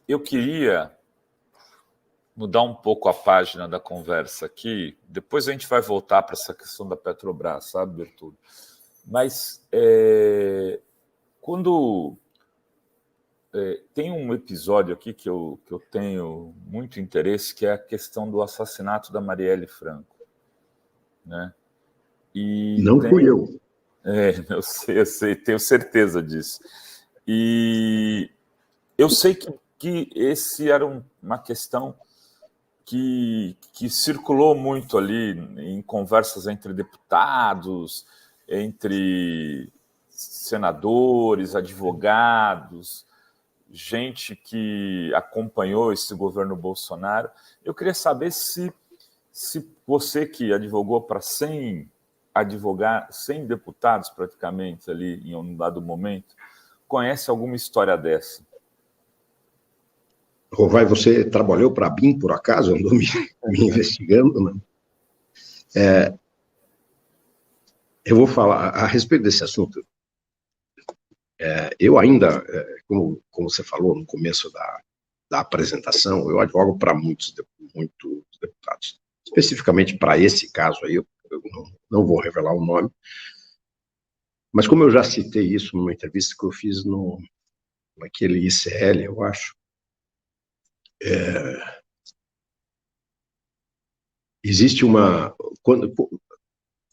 eu queria mudar um pouco a página da conversa aqui. Depois a gente vai voltar para essa questão da Petrobras, sabe, Bertoldo? Mas quando tem um episódio aqui que eu tenho muito interesse, que é a questão do assassinato da Marielle Franco, né? E não fui eu. Eu sei, tenho certeza disso. E eu sei que esse era uma questão que circulou muito ali em conversas entre deputados, entre senadores, advogados, gente que acompanhou esse governo Bolsonaro. Eu queria saber se você, que advogou para 100 deputados praticamente ali em um dado momento, conhece alguma história dessa? Rovai, você trabalhou para a BIM, por acaso? Andou me investigando, né? Eu vou falar a respeito desse assunto. Eu ainda, como você falou no começo da apresentação, eu advogo para muitos deputados. Especificamente para esse caso aí, eu não vou revelar o nome, mas como eu já citei isso numa entrevista que eu fiz naquele ICL, eu acho, existe quando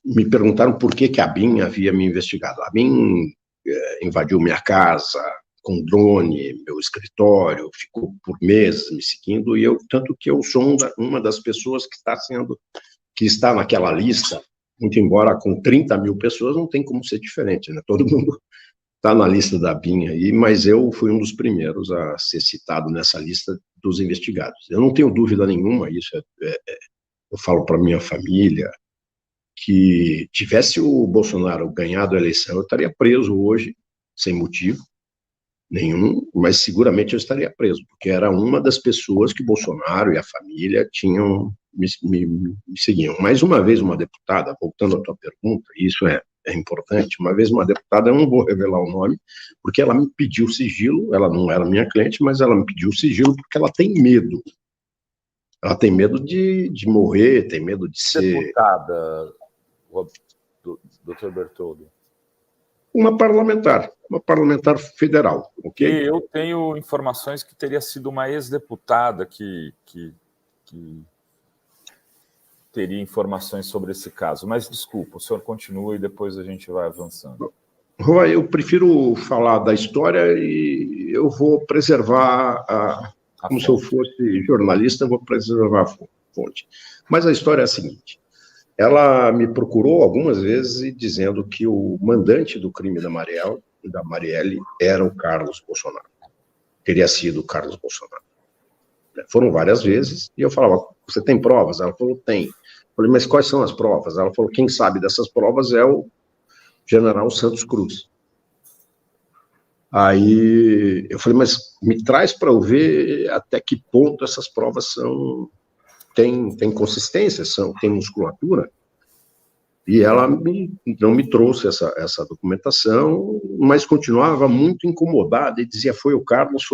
me perguntaram por que a BIM havia me investigado. A BIM invadiu minha casa com drone, meu escritório, ficou por meses me seguindo, e tanto que eu sou uma das pessoas que está naquela lista, muito embora com 30 mil pessoas, não tem como ser diferente, né? Todo mundo está na lista da BIM aí, mas eu fui um dos primeiros a ser citado nessa lista dos investigados. Eu não tenho dúvida nenhuma, isso eu falo para minha família, que tivesse o Bolsonaro ganhado a eleição, eu estaria preso hoje, sem motivo nenhum, mas seguramente eu estaria preso, porque era uma das pessoas que Bolsonaro e a família me seguiam. Mais uma vez, uma deputada, voltando à tua pergunta, e isso é importante, uma vez uma deputada, eu não vou revelar o nome, porque ela me pediu sigilo, ela não era minha cliente, mas ela me pediu sigilo porque ela tem medo. Ela tem medo de morrer, tem medo de ser... Deputada, doutor Bertoldo. Uma parlamentar federal, ok? E eu tenho informações que teria sido uma ex-deputada que teria informações sobre esse caso. Mas, desculpa, o senhor continua e depois a gente vai avançando. Roy, eu prefiro falar da história e eu vou preservar, como se eu fosse jornalista, eu vou preservar a fonte. Mas a história é a seguinte. Ela me procurou algumas vezes dizendo que o mandante do crime da Marielle era o Carlos Bolsonaro. Teria sido o Carlos Bolsonaro. Foram várias vezes, e eu falava, você tem provas? Ela falou, tem. Eu falei, mas quais são as provas? Ela falou, quem sabe dessas provas é o general Santos Cruz. Aí eu falei, mas me traz para eu ver até que ponto essas provas têm consistência, têm musculatura. E ela não me trouxe essa documentação, mas continuava muito incomodada e dizia, foi o Carlos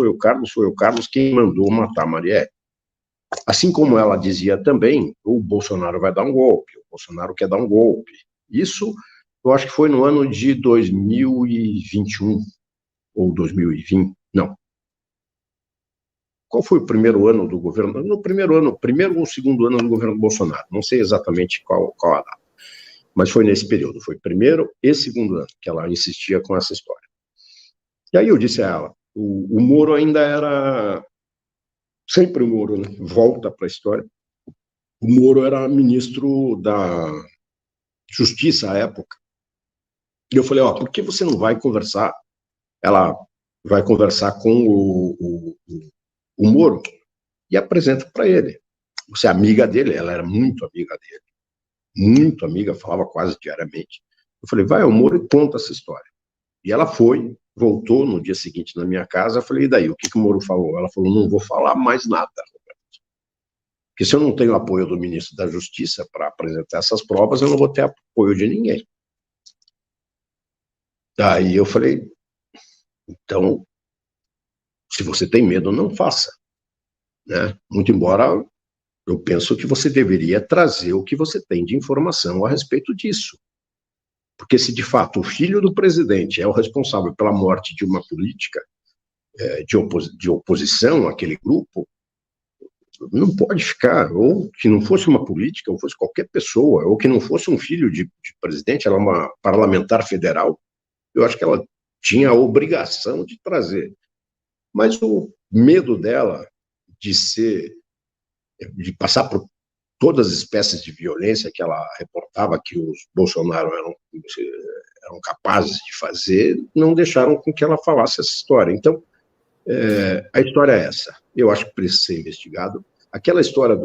quem mandou matar a Marielle. Assim como ela dizia também, o Bolsonaro vai dar um golpe, o Bolsonaro quer dar um golpe. Isso, eu acho que foi no ano de 2021, ou 2020, não. Qual foi o primeiro ano do governo? No primeiro ou segundo ano do governo Bolsonaro, não sei exatamente qual a data. Mas foi nesse período, foi primeiro e segundo ano que ela insistia com essa história. E aí eu disse a ela, o Moro ainda era, sempre o Moro, né? Volta para a história, o Moro era ministro da Justiça à época. E eu falei, por que você não vai conversar? Ela vai conversar com o Moro e apresenta para ele. Você é amiga dele, ela era muito amiga dele. Muito amiga, falava quase diariamente. Eu falei, vai ao Moro e conta essa história. E ela foi, voltou no dia seguinte na minha casa, eu falei, e daí, o que o Moro falou? Ela falou, não vou falar mais nada, Roberto. Porque se eu não tenho apoio do ministro da Justiça para apresentar essas provas, eu não vou ter apoio de ninguém. Daí eu falei, então, Se você tem medo, não faça, né? Muito embora eu penso que você deveria trazer o que você tem de informação a respeito disso. Porque se de fato o filho do presidente é o responsável pela morte de uma política de oposição àquele grupo, não pode ficar, ou que não fosse uma política, ou fosse qualquer pessoa, ou que não fosse um filho de presidente, ela é uma parlamentar federal, eu acho que ela tinha a obrigação de trazer. Mas o medo dela de passar por todas as espécies de violência que ela reportava que os Bolsonaro eram capazes de fazer, não deixaram com que ela falasse essa história. Então, a história é essa. Eu acho que precisa ser investigado. Aquela história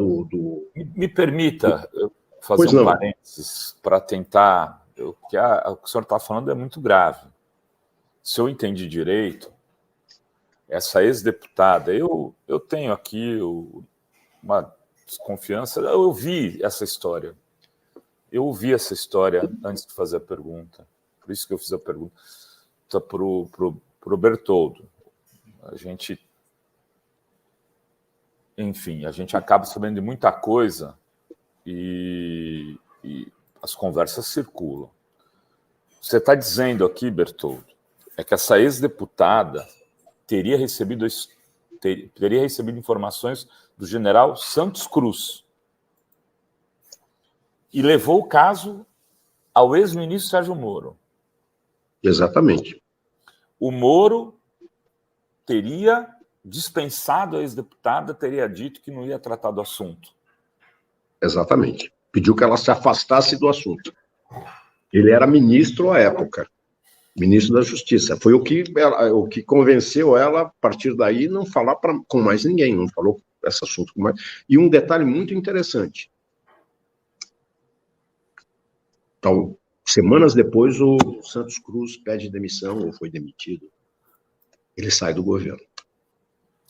Me permita fazer um parênteses para tentar... O que o senhor está falando é muito grave. Se eu entendi direito, essa ex-deputada, eu tenho aqui uma desconfiança, eu ouvi essa história. Eu ouvi essa história antes de fazer a pergunta. Por isso que eu fiz a pergunta para o Bertoldo. A gente... Enfim, a gente acaba sabendo de muita coisa e as conversas circulam. Você está dizendo aqui, Bertoldo, é que essa ex-deputada teria recebido informações do general Santos Cruz e levou o caso ao ex-ministro Sérgio Moro. Exatamente. O Moro teria dispensado a ex-deputada, teria dito que não ia tratar do assunto. Exatamente. Pediu que ela se afastasse do assunto. Ele era ministro à época, ministro da Justiça. Foi o que convenceu ela, a partir daí, não falar com mais ninguém, não falou esse assunto com mais... E um detalhe muito interessante. Então, semanas depois, o Santos Cruz pede demissão, ou foi demitido. Ele sai do governo.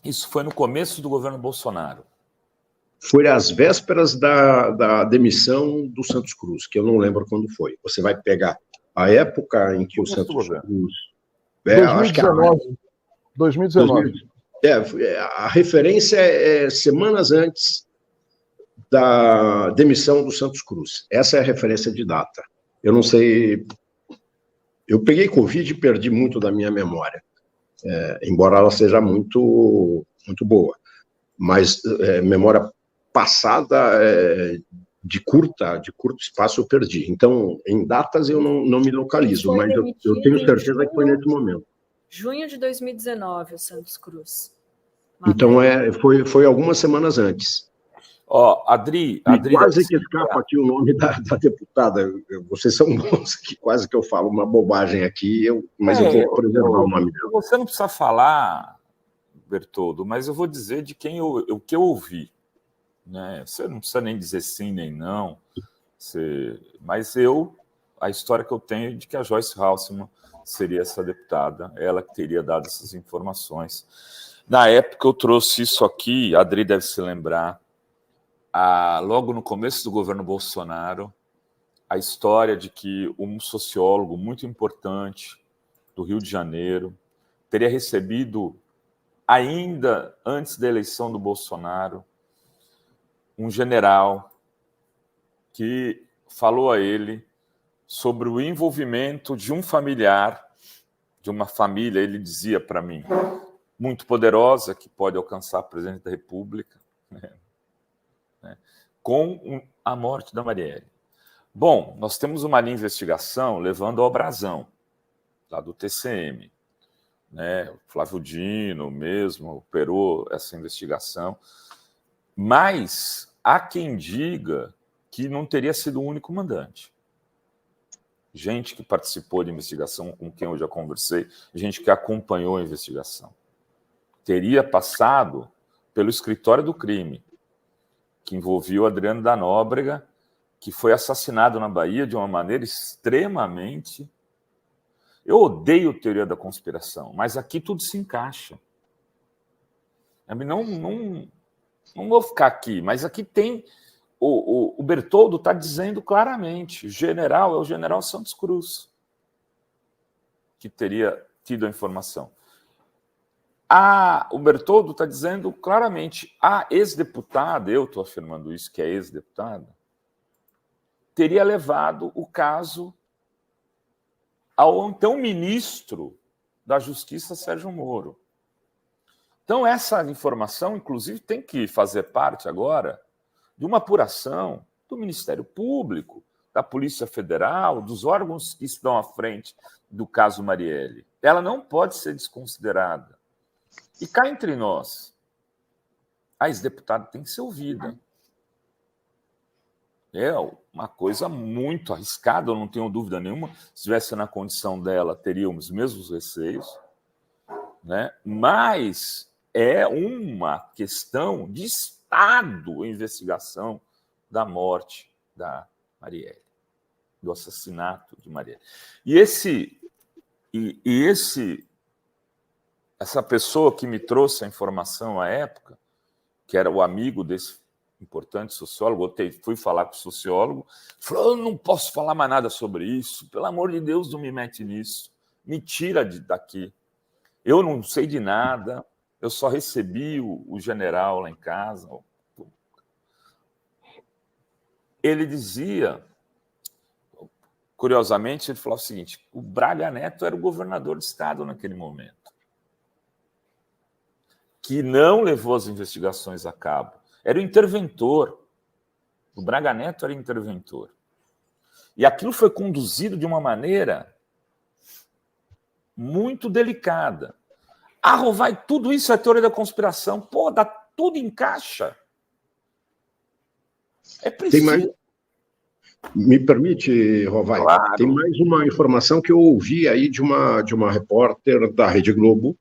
Isso foi no começo do governo Bolsonaro. Foi às vésperas da demissão do Santos Cruz, que eu não lembro quando foi. Você vai pegar a época em que o Santos Cruz... 2019. A referência é semanas antes da demissão do Santos Cruz. Essa é a referência de data. Eu não sei... Eu peguei Covid e perdi muito da minha memória, embora ela seja muito, muito boa. Mas memória passada de curto espaço eu perdi. Então, em datas eu não me localizo, mas eu tenho certeza que foi nesse momento. Junho de 2019, o Santos Cruz. Então, foi algumas semanas antes. Adri quase que escapa aqui o nome da deputada. Vocês são bons aqui, quase que eu falo uma bobagem aqui, mas eu vou preservar o nome dela. Você não precisa falar, Bertoldo, mas eu vou dizer de o que eu ouvi. Né? Você não precisa nem dizer sim nem não, mas a história que eu tenho é de que a Joyce Halsemann seria essa deputada, ela que teria dado essas informações. Na época eu trouxe isso aqui, a Adri deve se lembrar, logo no começo do governo Bolsonaro, a história de que um sociólogo muito importante do Rio de Janeiro teria recebido, ainda antes da eleição do Bolsonaro, um general que falou a ele sobre o envolvimento de um familiar, de uma família, ele dizia para mim, muito poderosa, que pode alcançar a presidente da República, com a morte da Marielle. Bom, nós temos uma linha de investigação levando ao brasão, lá do TCM. O Flávio Dino mesmo operou essa investigação. Mas há quem diga que não teria sido o único mandante. Gente que participou de investigação, com quem eu já conversei, gente que acompanhou a investigação. Teria passado pelo escritório do crime, que envolvia o Adriano da Nóbrega, que foi assassinado na Bahia de uma maneira extremamente... Eu odeio teoria da conspiração, mas aqui tudo se encaixa. Não vou ficar aqui, mas aqui tem... O Bertoldo está dizendo claramente, o general é o general Santos Cruz, que teria tido a informação. O Bertoldo está dizendo claramente, a ex-deputada, eu estou afirmando isso, que é ex-deputada, teria levado o caso ao então ministro da Justiça, Sérgio Moro. Então, essa informação, inclusive, tem que fazer parte agora de uma apuração do Ministério Público, da Polícia Federal, dos órgãos que estão à frente do caso Marielle. Ela não pode ser desconsiderada. E cá entre nós, a ex-deputada tem que ser ouvida. É uma coisa muito arriscada, eu não tenho dúvida nenhuma. Se estivesse na condição dela, teríamos os mesmos receios, né? Mas é uma questão de Estado a investigação da morte da Marielle, do assassinato de Marielle. E essa pessoa que me trouxe a informação à época, que era o amigo desse importante sociólogo, fui falar com o sociólogo, falou, eu não posso falar mais nada sobre isso, pelo amor de Deus, não me mete nisso, me tira daqui. Eu não sei de nada, eu só recebi o general lá em casa. Ele dizia, curiosamente, ele falou o seguinte, o Braga Neto era o governador do estado naquele momento, que não levou as investigações a cabo. Era o interventor. O Braga Neto era interventor. E aquilo foi conduzido de uma maneira muito delicada. Vai, tudo isso é teoria da conspiração. Pô, tudo encaixa. É preciso. Me permite, Rovai, claro. Tem mais uma informação que eu ouvi aí de uma repórter da Rede Globo,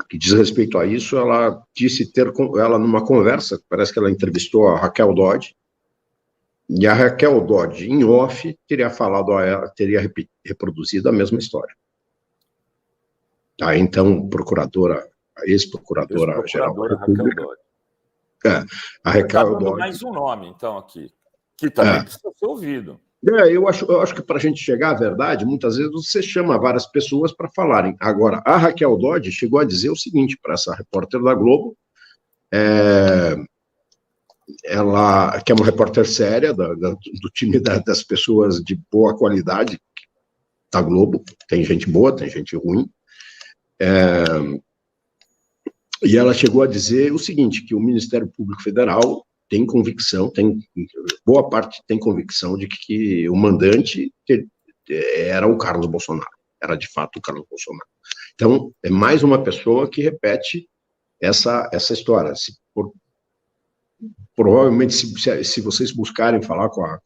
que diz respeito a isso. Ela disse ela numa conversa, parece que ela entrevistou a Raquel Dodge, e a Raquel Dodge, em off, teria falado a ela, teria reproduzido a mesma história. A então a ex-procuradora geral da República. A Raquel Dodge. Mais um nome, então, aqui, que também precisa ser ouvido. Eu acho que para a gente chegar à verdade, muitas vezes você chama várias pessoas para falarem. Agora, a Raquel Dodge chegou a dizer o seguinte para essa repórter da Globo, ela, que é uma repórter séria, do time das pessoas de boa qualidade da Globo, tem gente boa, tem gente ruim, e ela chegou a dizer o seguinte, que o Ministério Público Federal tem convicção, boa parte tem convicção de que o mandante era o Carlos Bolsonaro, era de fato o Carlos Bolsonaro. Então, é mais uma pessoa que repete essa história. Provavelmente, se vocês buscarem falar com a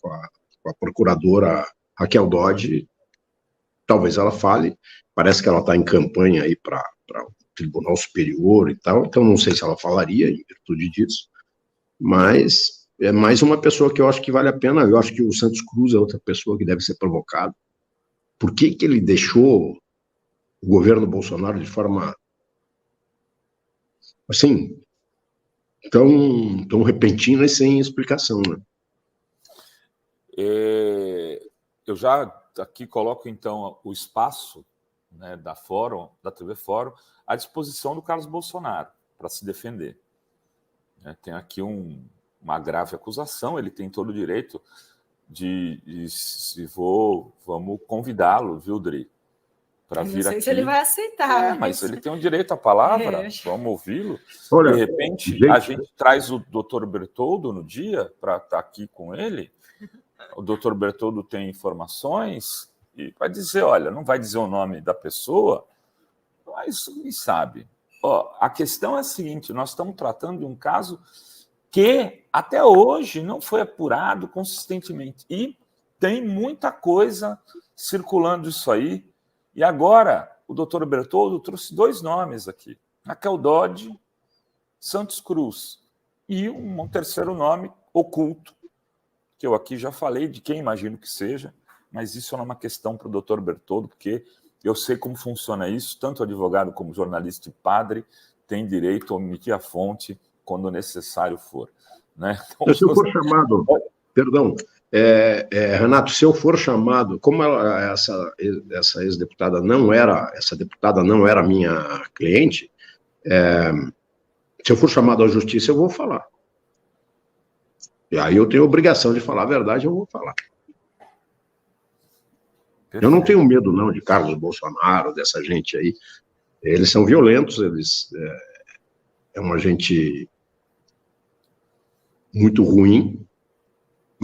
procuradora Raquel Dodge, talvez ela fale, parece que ela está em campanha aí para o Tribunal Superior e tal, então não sei se ela falaria em virtude disso, mas é mais uma pessoa que eu acho que vale a pena. Eu acho que o Santos Cruz é outra pessoa que deve ser provocado. Por que ele deixou o governo Bolsonaro de forma assim, tão repentina e sem explicação, né? Eu já aqui coloco, então, o espaço, né, da TV Fórum, à disposição do Carlos Bolsonaro para se defender. Tem aqui uma grave acusação, ele tem todo o direito vamos convidá-lo, viu, Dri? Para vir aqui. Não sei se ele vai aceitar. Mas ele tem o direito à palavra, vamos ouvi-lo. Olha, de repente, a gente traz o doutor Bertoldo no dia para estar aqui com ele. O doutor Bertoldo tem informações e vai dizer, olha, não vai dizer o nome da pessoa, mas quem sabe. A questão é a seguinte, nós estamos tratando de um caso que até hoje não foi apurado consistentemente. E tem muita coisa circulando isso aí. E agora o doutor Bertoldo trouxe 2 nomes aqui. Raquel Dodge, Santos Cruz. E um terceiro nome oculto, que eu aqui já falei de quem imagino que seja, mas isso não é uma questão para o doutor Bertoldo, porque eu sei como funciona isso, tanto advogado como jornalista e padre tem direito a omitir a fonte quando necessário for. Né? Então, se eu for chamado, perdão, Renato, se eu for chamado, como essa ex-deputada não era, essa deputada não era minha cliente, se eu for chamado à justiça, eu vou falar. E aí eu tenho a obrigação de falar a verdade, eu vou falar. Perfeito. Eu não tenho medo, não, de Carlos Bolsonaro, dessa gente aí. Eles são violentos, eles... É uma gente muito ruim,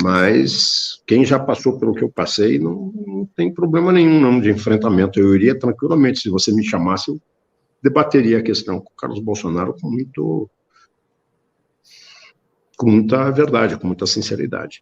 mas quem já passou pelo que eu passei não tem problema nenhum, não, de enfrentamento. Eu iria tranquilamente, se você me chamasse, eu debateria a questão com o Carlos Bolsonaro com muita verdade, com muita sinceridade.